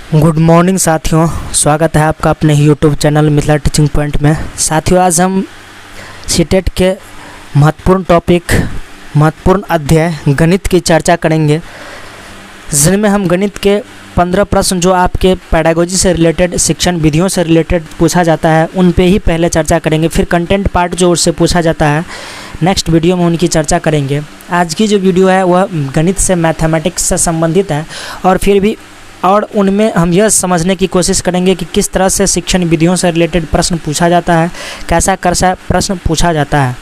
Good morning साथियों, स्वागत है आपका अपने YouTube channel Mithila teaching point में। साथियों, आज हम सीटेट के महत्वपूर्ण टॉपिक, महत्वपूर्ण अध्याय गणित की चर्चा करेंगे, जिनमें हम गणित के 15 प्रश्न जो आपके पेडागोजी से रिलेटेड, शिक्षण विधियों से रिलेटेड पूछा जाता है, उन पे ही पहले चर्चा करेंगे। फिर कंटेंट पार्ट जो उससे पूछा जाता है, नेक्स्ट वीडियो में उनकी चर्चा करेंगे। आज की जो वीडियो है वह गणित से, मैथमेटिक्स से संबंधित है और उनमें हम यह समझने की कोशिश करेंगे कि किस तरह से शिक्षण विधियों से रिलेटेड प्रश्न पूछा जाता है, कैसा प्रश्न पूछा जाता है।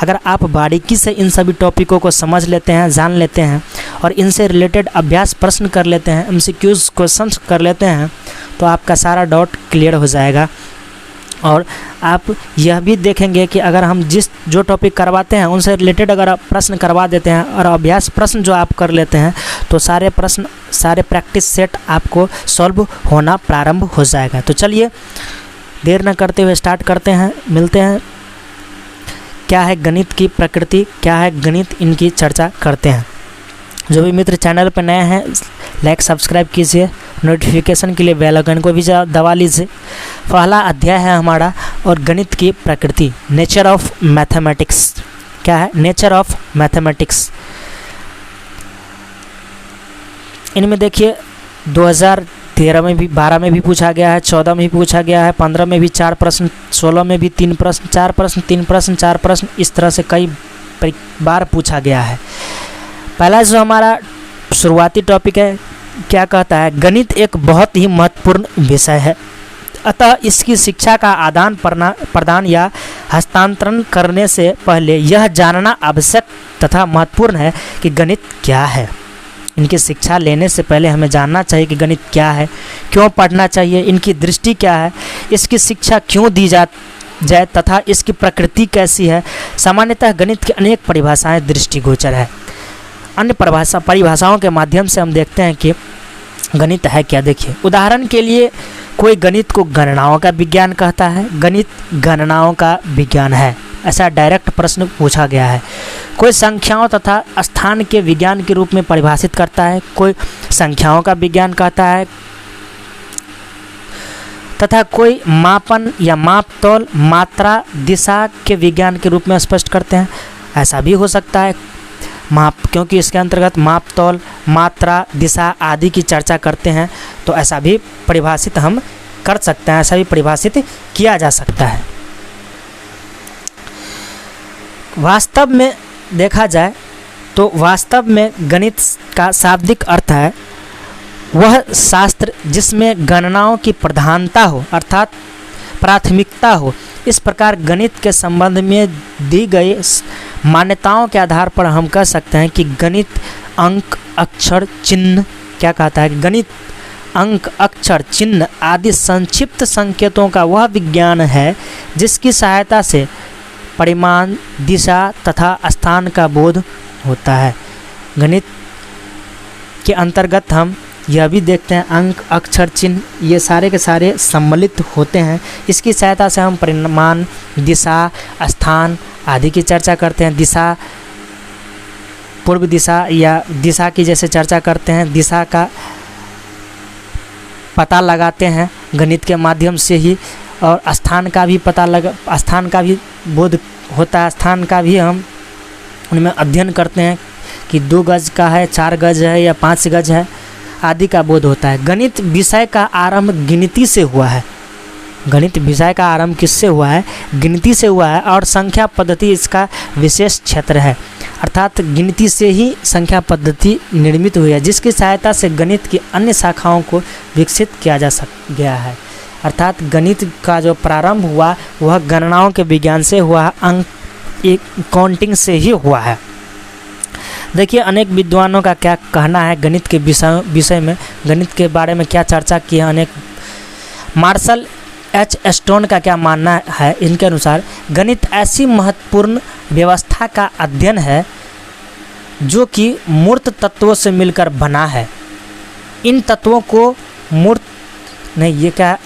अगर आप बारीकी से इन सभी टॉपिकों को समझ लेते हैं, जान लेते हैं और इनसे रिलेटेड अभ्यास प्रश्न कर लेते हैं, MCQs क्वेश्चंस कर लेते हैं, तो आपका सारा डाउट क्लियर हो जाएगा। और आप यह भी देखेंगे कि अगर हम जो टॉपिक करवाते हैं उनसे रिलेटेड अगर आप प्रश्न करवा देते हैं और अभ्यास प्रश्न जो आप कर लेते हैं, तो सारे प्रैक्टिस सेट आपको सॉल्व होना प्रारंभ हो जाएगा। तो चलिए देर न करते हुए स्टार्ट करते हैं, मिलते हैं। क्या है गणित की प्रकृति, क्या है गणित, इनकी चर्चा करते हैं। जो भी मित्र चैनल पर नए हैं, लाइक सब्सक्राइब कीजिए, नोटिफिकेशन के लिए बेल आइकन को भी दबा लीजिए। पहला अध्याय है हमारा और गणित की प्रकृति, नेचर ऑफ मैथमेटिक्स। क्या है नेचर ऑफ मैथमेटिक्स? इनमें देखिए 2013 में भी, 12 में भी पूछा गया है, 14 में भी पूछा गया है, 15 में भी 4 प्रश्न, 16 में भी 3 प्रश्न, 4 प्रश्न, 3 प्रश्न, 4 प्रश्न, इस तरह से कई बार पूछा गया है। पहला जो हमारा शुरुआती टॉपिक है, क्या कहता है? गणित एक बहुत ही महत्वपूर्ण विषय है, अतः इसकी शिक्षा का आदान प्रदान या हस्तांतरण करने से पहले यह जानना आवश्यक तथा महत्वपूर्ण है कि गणित क्या है। इनकी शिक्षा लेने से पहले हमें जानना चाहिए कि गणित क्या है, क्यों पढ़ना चाहिए, इनकी दृष्टि क्या है, इसकी शिक्षा क्यों दी जाए तथा इसकी प्रकृति कैसी है। सामान्यतः गणित की अनेक परिभाषाएं दृष्टिगोचर है। अन्य परिभाषाओं के माध्यम से हम देखते हैं कि गणित है क्या। देखिए, उदाहरण के लिए कोई गणित को गणनाओं का विज्ञान कहता है, गणित गणनाओं का विज्ञान है, ऐसा डायरेक्ट प्रश्न पूछा गया है। कोई संख्याओं तथा स्थान के विज्ञान के रूप में परिभाषित करता है, कोई संख्याओं का विज्ञान कहता है, तथा कोई मापन या मापतौल, मात्रा, दिशा के विज्ञान के रूप में स्पष्ट करते हैं। ऐसा भी हो सकता है क्योंकि इसके अंतर्गत माप तौल, मात्रा, दिशा आदि की चर्चा करते हैं, तो ऐसा भी परिभाषित हम कर सकते हैं, ऐसा भी परिभाषित किया जा सकता है। वास्तव में देखा जाए तो वास्तव में गणित का शाब्दिक अर्थ है वह शास्त्र जिसमें गणनाओं की प्रधानता हो, अर्थात प्राथमिकता हो। इस प्रकार गणित के संबंध में दी गई मान्यताओं के आधार पर हम कह सकते हैं कि गणित अंक, अक्षर, चिन्ह, क्या कहता है? गणित अंक, अक्षर, चिन्ह आदि संक्षिप्त संकेतों का वह विज्ञान है जिसकी सहायता से परिमाण, दिशा तथा स्थान का बोध होता है। गणित के अंतर्गत हम यह भी देखते हैं अंक, अक्षर, चिन्ह ये सारे के सारे सम्मिलित होते हैं। इसकी सहायता से हम परिमाण, दिशा, स्थान आदि की चर्चा करते हैं। दिशा, पूर्व दिशा या दिशा की जैसे चर्चा करते हैं, दिशा का पता लगाते हैं गणित के माध्यम से ही। और स्थान का भी स्थान का भी बोध होता है, स्थान का भी हम उनमें अध्ययन करते हैं कि 2 गज का है, 4 गज है या 5 गज है आदि का बोध होता है। गणित विषय का आरंभ गिनती से हुआ है। गणित विषय का आरंभ किससे हुआ है? गिनती से हुआ है और संख्या पद्धति इसका विशेष क्षेत्र है, अर्थात गिनती से ही संख्या पद्धति निर्मित हुई है, जिसकी सहायता से गणित की अन्य शाखाओं को विकसित किया जा गया है। अर्थात गणित का जो प्रारंभ हुआ वह गणनाओं के विज्ञान से हुआ, अंक काउंटिंग से ही हुआ है। देखिए, अनेक विद्वानों का क्या कहना है गणित के विषय में, गणित के बारे में क्या चर्चा की है अनेक। मार्शल एच स्टोन का क्या मानना है? इनके अनुसार गणित ऐसी महत्वपूर्ण व्यवस्था का अध्ययन है जो कि मूर्त तत्वों से मिलकर बना है। इन तत्वों को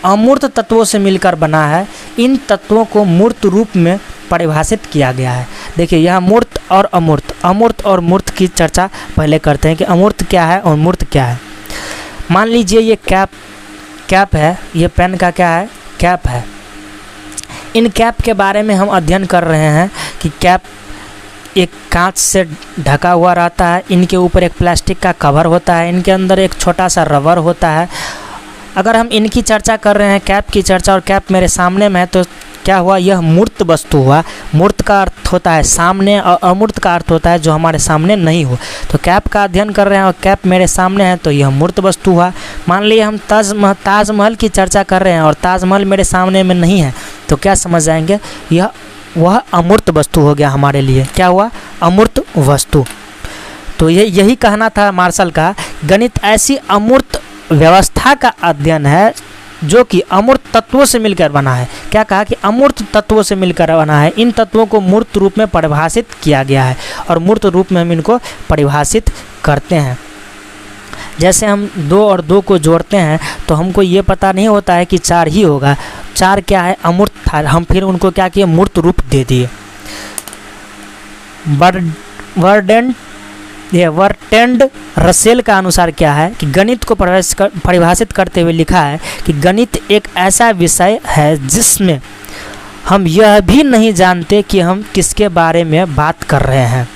अमूर्त तत्वों से मिलकर बना है। इन तत्वों को मूर्त रूप में परिभाषित किया गया है। देखिए, यह मूर्त और अमूर्त की चर्चा पहले करते हैं कि अमूर्त क्या है और मूर्त क्या है। मान लीजिए ये कैप कैप है, ये पेन का क्या है, कैप है। इन कैप के बारे में हम अध्ययन कर रहे हैं कि कैप एक कांच से ढका हुआ रहता है, इनके ऊपर एक प्लास्टिक का कवर होता है, इनके अंदर एक छोटा सा रबर होता है। अगर हम इनकी चर्चा कर रहे हैं, कैप की चर्चा, और कैप मेरे सामने में है, तो क्या हुआ, यह मूर्त वस्तु हुआ। मूर्त का अर्थ होता है सामने और अमूर्त का अर्थ होता है जो हमारे सामने नहीं हो। तो कैप का अध्ययन कर रहे हैं और कैप मेरे सामने है, तो यह मूर्त वस्तु हुआ। मान लीजिए हम ताजमहल की चर्चा कर रहे हैं और ताजमहल मेरे सामने में नहीं है, तो क्या समझ जाएंगे, यह वह अमूर्त वस्तु हो गया हमारे लिए। क्या हुआ, अमूर्त वस्तु। तो यही कहना था मार्शल का, गणित ऐसी अमूर्त व्यवस्था का अध्ययन है जो कि अमूर्त तत्वों से मिलकर बना है। क्या कहा कि अमूर्त तत्वों से मिलकर बना है। इन तत्वों को मूर्त रूप में परिभाषित किया गया है और मूर्त रूप में हम इनको परिभाषित करते हैं। जैसे हम 2 और 2 को जोड़ते हैं तो हमको ये पता नहीं होता है कि 4 ही होगा। 4 क्या है, अमूर्त था, हम फिर उनको क्या किए, मूर्त रूप दे दिए। बर्ट्रैंड रसेल का अनुसार क्या है कि गणित को परिभाषित करते हुए लिखा है कि गणित एक ऐसा विषय है जिसमें हम यह भी नहीं जानते कि हम किसके बारे में बात कर रहे हैं।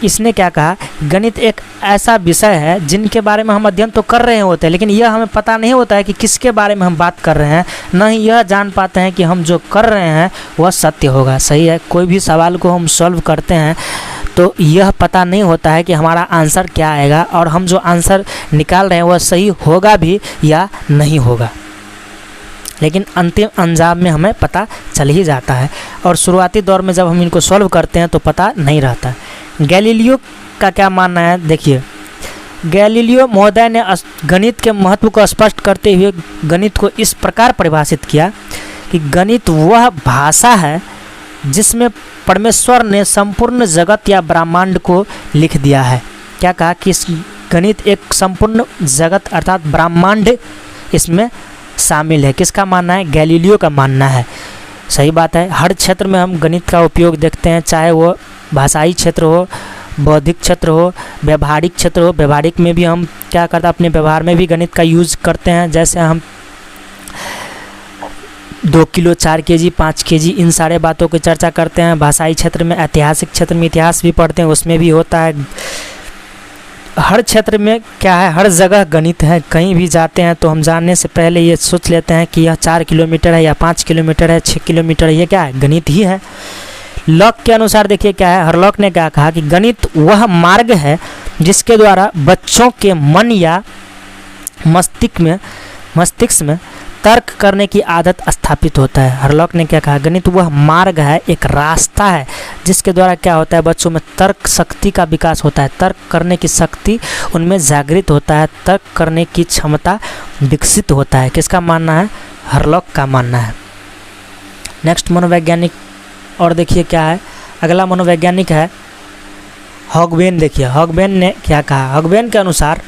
इसने क्या कहा, गणित एक ऐसा विषय है जिनके बारे में हम अध्ययन तो कर रहे होते हैं, लेकिन यह हमें पता नहीं होता है कि किसके बारे में हम बात कर रहे हैं। न ही यह जान पाते हैं कि हम जो कर रहे हैं वह सत्य होगा। सही है, कोई भी सवाल को हम सॉल्व करते हैं तो यह पता नहीं होता है कि हमारा आंसर क्या आएगा और हम जो आंसर निकाल रहे हैं वह सही होगा भी या नहीं होगा, लेकिन अंतिम अंजाम में हमें पता चल ही जाता है। और शुरुआती दौर में जब हम इनको सॉल्व करते हैं तो पता नहीं रहता। गैलीलियो का क्या मानना है, देखिए, गैलीलियो महोदय ने गणित के महत्व को स्पष्ट करते हुए गणित को इस प्रकार परिभाषित किया कि गणित वह भाषा है जिसमें परमेश्वर ने संपूर्ण जगत या ब्रह्मांड को लिख दिया है। क्या कहा कि इस गणित एक संपूर्ण जगत अर्थात ब्रह्मांड इसमें शामिल है। किसका मानना है, गैलीलियो का मानना है। सही बात है, हर क्षेत्र में हम गणित का उपयोग देखते हैं, चाहे वो भाषाई क्षेत्र हो, बौद्धिक क्षेत्र हो, व्यवहारिक क्षेत्र हो। व्यवहारिक में भी हम क्या करते हैं, अपने व्यवहार में भी गणित का यूज करते हैं। जैसे हम 2 किलो, 4 केजी, 5 केजी, इन सारे बातों की चर्चा करते हैं। भाषाई क्षेत्र में, ऐतिहासिक क्षेत्र में इतिहास भी पढ़ते हैं, उसमें भी होता है। हर क्षेत्र में क्या है, हर जगह गणित है। कहीं भी जाते हैं तो हम जानने से पहले ये सोच लेते हैं कि यह 4 किलोमीटर है या 5 किलोमीटर है, 6 किलोमीटर है, ये क्या है, गणित ही है। लॉक के अनुसार देखिए क्या है, हरलॉक ने क्या कहा कि गणित वह मार्ग है जिसके द्वारा बच्चों के मन या मस्तिष्क में तर्क करने की आदत स्थापित होता है। हरलॉक ने क्या कहा, गणित वह मार्ग है, एक रास्ता है जिसके द्वारा क्या होता है, बच्चों में तर्क शक्ति का विकास होता है, तर्क करने की शक्ति उनमें जागृत होता है, तर्क करने की क्षमता विकसित होता है। किसका मानना है, हरलॉक का मानना है। नेक्स्ट मनोवैज्ञानिक, और देखिए क्या है, अगला मनोवैज्ञानिक है हॉगबेन। देखिए हॉगबेन ने क्या कहा, हॉगबेन के अनुसार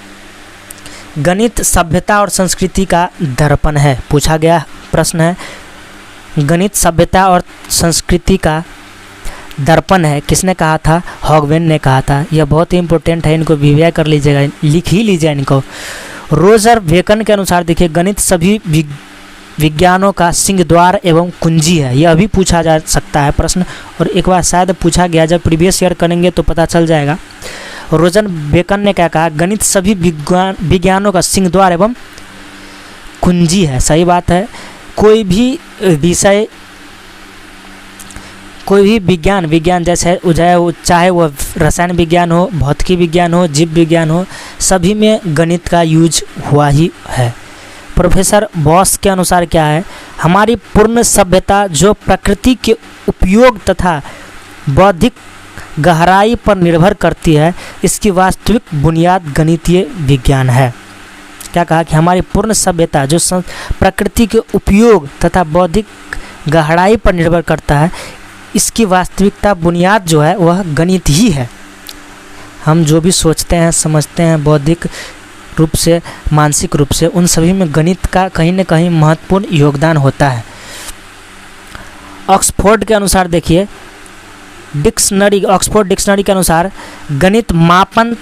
गणित सभ्यता और संस्कृति का दर्पण है। पूछा गया प्रश्न है, गणित सभ्यता और संस्कृति का दर्पण है, किसने कहा था, हॉगबेन ने कहा था। यह बहुत ही इंपॉर्टेंट है, इनको विवेक कर लीजिएगा, लिख ही लीजिए इनको। रोजर बेकन के अनुसार देखिए गणित सभी विज्ञानों का सिंहद्वार एवं कुंजी है। यह भी पूछा जा सकता है प्रश्न, और एक बार शायद पूछा गया, जब प्रीवियस ईयर करेंगे तो पता चल जाएगा। रोजर बेकन ने क्या कहा, गणित सभी विज्ञानों का सिंहद्वार एवं कुंजी है। सही बात है, कोई भी विषय, कोई भी विज्ञान जैसे चाहे वो रसायन विज्ञान हो, भौतिकी विज्ञान हो, जीव विज्ञान हो, सभी में गणित का यूज हुआ ही है। प्रोफेसर बॉस के अनुसार क्या है, हमारी पूर्ण सभ्यता जो प्रकृति के उपयोग तथा बौद्धिक गहराई पर निर्भर करती है, इसकी वास्तविक बुनियाद गणितीय विज्ञान है। क्या कहा कि हमारी पूर्ण सभ्यता जो प्रकृति के उपयोग तथा बौद्धिक गहराई पर निर्भर करता है, इसकी वास्तविकता बुनियाद जो है वह गणित ही है। हम जो भी सोचते हैं, समझते हैं, बौद्धिक रूप से, मानसिक रूप से, उन सभी में गणित का कहीं न कहीं महत्वपूर्ण योगदान होता है। ऑक्सफोर्ड के अनुसार देखिए, ऑक्सफोर्ड डिक्शनरी के अनुसार गणित मापन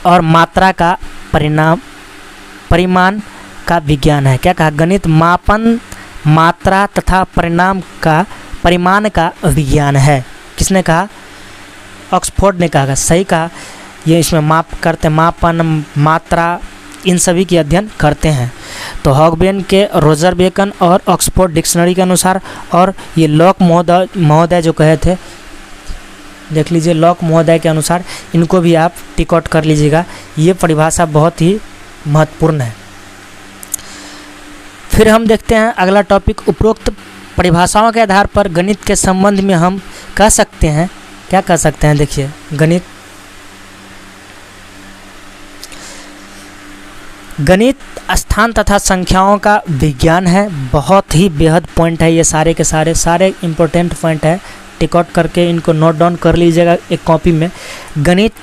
और मात्रा का परिमाण का विज्ञान है। क्या कहा? गणित मापन, मात्रा तथा परिमाण का विज्ञान है। किसने कहा? ऑक्सफोर्ड ने कहा। सही कहा। ये इसमें माप करते हैं, मापन, मात्रा, इन सभी की अध्ययन करते हैं। तो हॉगबेन के, रोजर बेकन और ऑक्सफोर्ड डिक्शनरी के अनुसार, और ये लॉक महोदय जो कहे थे, देख लीजिए, लॉक महोदय के अनुसार, इनको भी आप टिक आउट कर लीजिएगा। ये परिभाषा बहुत ही महत्वपूर्ण है। फिर हम देखते हैं अगला टॉपिक, उपरोक्त परिभाषाओं के आधार पर गणित के संबंध में हम कह सकते हैं, क्या कह सकते हैं? देखिए, गणित स्थान तथा संख्याओं का विज्ञान है। बहुत ही बेहद पॉइंट है ये, सारे के सारे इम्पोर्टेंट पॉइंट है। टिक आउट करके इनको नोट डाउन कर लीजिएगा एक कॉपी में। गणित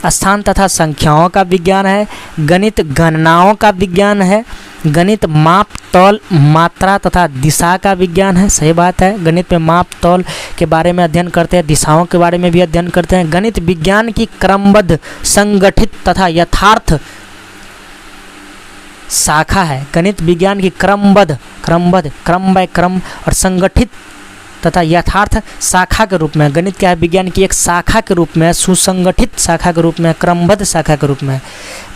स्थान तथा संख्याओं का विज्ञान है। गणित गणनाओं का विज्ञान है। गणित माप, तौल, मात्रा तथा दिशा का विज्ञान है। सही बात है। गणित में माप, तौल के बारे में अध्ययन करते हैं, दिशाओं के बारे में भी अध्ययन करते हैं। गणित विज्ञान की क्रमबद्ध, संगठित तथा यथार्थ शाखा है। गणित विज्ञान की क्रम बाय क्रम और संगठित तथा यथार्थ शाखा के रूप में, गणित क्या है? विज्ञान की एक शाखा के रूप में, सुसंगठित शाखा के रूप में, क्रमबद्ध शाखा के रूप में।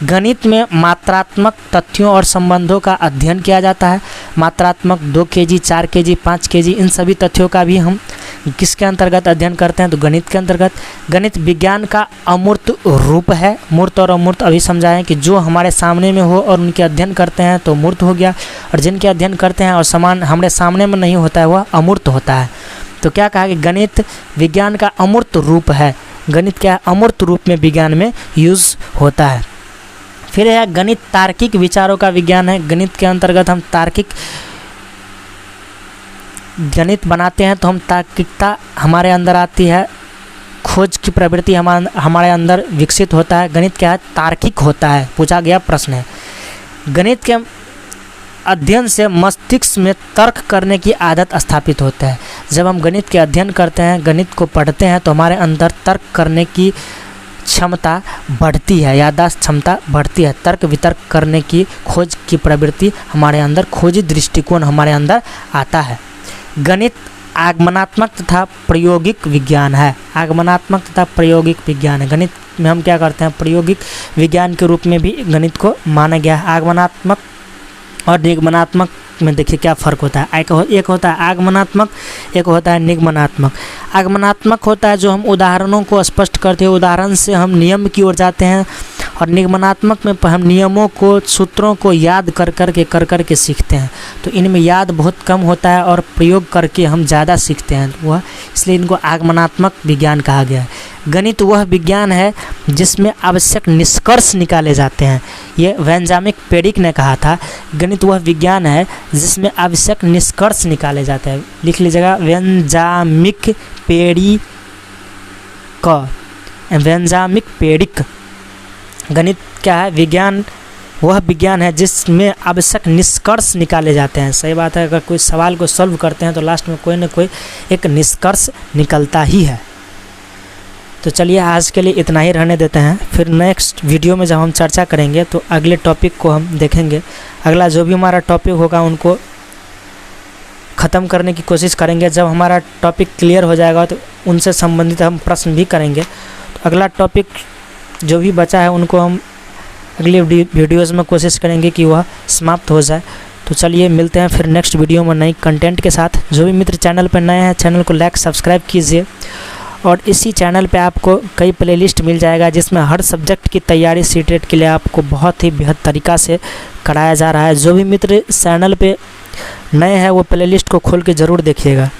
गणित में मात्रात्मक तथ्यों और संबंधों का अध्ययन किया जाता है। मात्रात्मक 2 kg, 4 kg, 5 kg, इन सभी तथ्यों का भी हम किसके अंतर्गत अध्ययन करते हैं? तो गणित के अंतर्गत। गणित विज्ञान का अमूर्त रूप है। मूर्त और अमूर्त अभी समझाएं कि जो हमारे सामने में हो और उनके अध्ययन करते हैं तो मूर्त हो गया, और जिनके अध्ययन करते हैं और समान हमारे सामने में नहीं होता है वह अमूर्त होता है। तो क्या कहा कि गणित विज्ञान का अमूर्त रूप है। गणित क्या? अमूर्त रूप में विज्ञान में यूज़ होता है। फिर है गणित तार्किक विचारों का विज्ञान है। गणित के अंतर्गत हम तार्किक गणित बनाते हैं तो हम तार्किकता हमारे अंदर आती है, खोज की प्रवृत्ति हमारे अंदर विकसित होता है। गणित क्या है? तार्किक होता है। पूछा गया प्रश्न है। गणित के अध्ययन से मस्तिष्क में तर्क करने की आदत स्थापित होता है। जब हम गणित के अध्ययन करते हैं, गणित को पढ़ते हैं, तो हमारे अंदर तर्क करने की क्षमता बढ़ती है, याददाश्त क्षमता बढ़ती है, तर्क वितर्क करने की, खोज की प्रवृत्ति हमारे अंदर, खोजी दृष्टिकोण हमारे अंदर आता है। गणित आगमनात्मक तथा प्रायोगिक विज्ञान है। आगमनात्मक तथा प्रायोगिक विज्ञान है। गणित में हम क्या करते हैं? प्रायोगिक विज्ञान के रूप में भी गणित को माना गया है। आगमनात्मक और निगमनात्मक में देखिए क्या फ़र्क होता है। एक होता है आगमनात्मक, एक होता है निगमनात्मक। आगमनात्मक होता है जो हम उदाहरणों को स्पष्ट करते हैं, उदाहरण से हम नियम की ओर जाते हैं, और निगमनात्मक में हम नियमों को, सूत्रों को याद कर कर के सीखते हैं। तो इनमें याद बहुत कम होता है और प्रयोग करके हम ज़्यादा सीखते हैं, वह इसलिए इनको आगमनात्मक विज्ञान कहा गया है। गणित वह विज्ञान है जिसमें आवश्यक निष्कर्ष निकाले जाते हैं। ये बेंजामिन पेरिक ने कहा था, गणित वह विज्ञान है जिसमें आवश्यक निष्कर्ष निकाले जाते हैं। लिख लीजिएगा, बेंजामिन पेरिक। गणित क्या है? विज्ञान वह विज्ञान है जिसमें आवश्यक निष्कर्ष निकाले जाते हैं। सही बात है। अगर कोई सवाल को सॉल्व करते हैं तो लास्ट में कोई ना कोई एक निष्कर्ष निकलता ही है। तो चलिए आज के लिए इतना ही रहने देते हैं। फिर नेक्स्ट वीडियो में जब हम चर्चा करेंगे तो अगले टॉपिक को हम देखेंगे। अगला जो भी हमारा टॉपिक होगा उनको ख़त्म करने की कोशिश करेंगे। जब हमारा टॉपिक क्लियर हो जाएगा तो उनसे संबंधित हम प्रश्न भी करेंगे। तो अगला टॉपिक जो भी बचा है उनको हम अगले वीडियोज़ में कोशिश करेंगे कि वह समाप्त हो जाए। तो चलिए मिलते हैं फिर नेक्स्ट वीडियो में नई कंटेंट के साथ। जो भी मित्र चैनल पर नए हैं, चैनल को लाइक सब्सक्राइब कीजिए, और इसी चैनल पे आपको कई प्लेलिस्ट मिल जाएगा जिसमें हर सब्जेक्ट की तैयारी सीटेट के लिए आपको बहुत ही बेहद तरीक़ा से कराया जा रहा है। जो भी मित्र चैनल पे नए हैं वो प्लेलिस्ट को खोल के ज़रूर देखिएगा।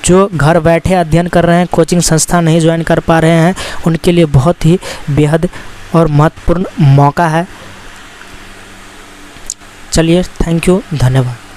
जो घर बैठे अध्ययन कर रहे हैं, कोचिंग संस्था नहीं ज्वाइन कर पा रहे हैं, उनके लिए बहुत ही बेहद और महत्वपूर्ण मौका है। चलिए, थैंक यू, धन्यवाद।